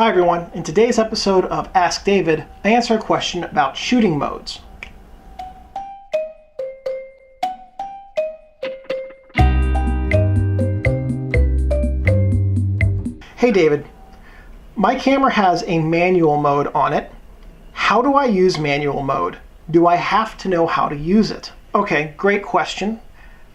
Hi everyone, in today's episode of Ask David, I answer a question about shooting modes. Hey David, my camera has a manual mode on it. How do I use manual mode? Do I have to know how to use it? Okay, great question.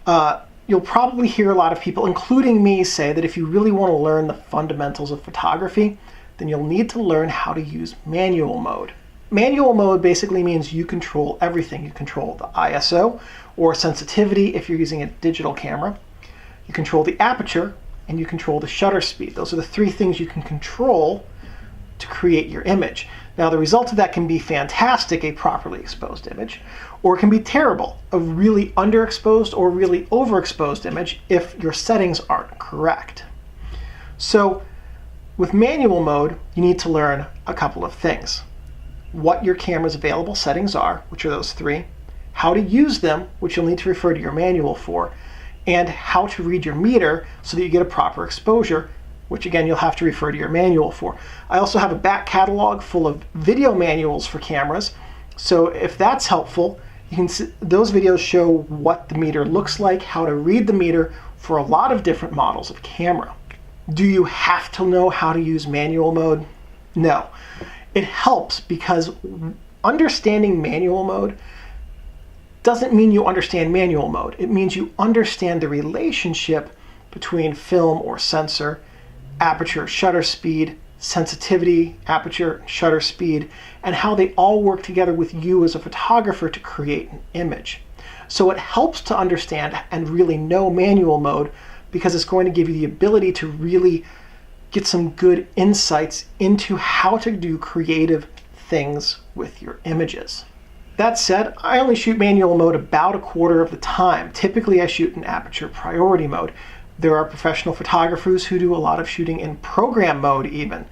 You'll probably hear a lot of people, including me, say that if you really want to learn the fundamentals of photography, then you'll need to learn how to use manual mode. Manual mode basically means you control everything. You control the ISO or sensitivity if you're using a digital camera. You control the aperture and you control the shutter speed. Those are the three things you can control to create your image. Now the result of that can be fantastic, a properly exposed image, or it can be terrible, a really underexposed or really overexposed image if your settings aren't correct. So with manual mode, you need to learn a couple of things. What your camera's available settings are, which are those three, how to use them, which you'll need to refer to your manual for, and how to read your meter so that you get a proper exposure, which again you'll have to refer to your manual for. I also have a back catalog full of video manuals for cameras, so if that's helpful, you can see those videos show what the meter looks like, how to read the meter for a lot of different models of camera. Do you have to know how to use manual mode? No. It helps because understanding manual mode doesn't mean you understand manual mode. It means you understand the relationship between film or sensor, aperture, shutter speed, sensitivity, aperture, shutter speed, and how they all work together with you as a photographer to create an image. So it helps to understand and really know manual mode because it's going to give you the ability to really get some good insights into how to do creative things with your images. That said, I only shoot manual mode about a quarter of the time. Typically I shoot in aperture priority mode. There are professional photographers who do a lot of shooting in program mode even.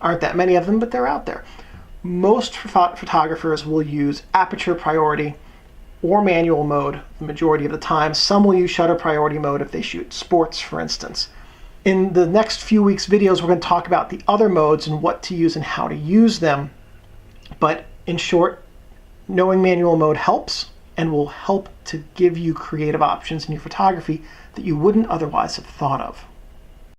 Aren't that many of them, but they're out there. Most photographers will use aperture priority or manual mode the majority of the time. Some will use shutter priority mode if they shoot sports, for instance. In the next few weeks' videos, we're going to talk about the other modes and what to use and how to use them. But in short, knowing manual mode helps and will help to give you creative options in your photography that you wouldn't otherwise have thought of.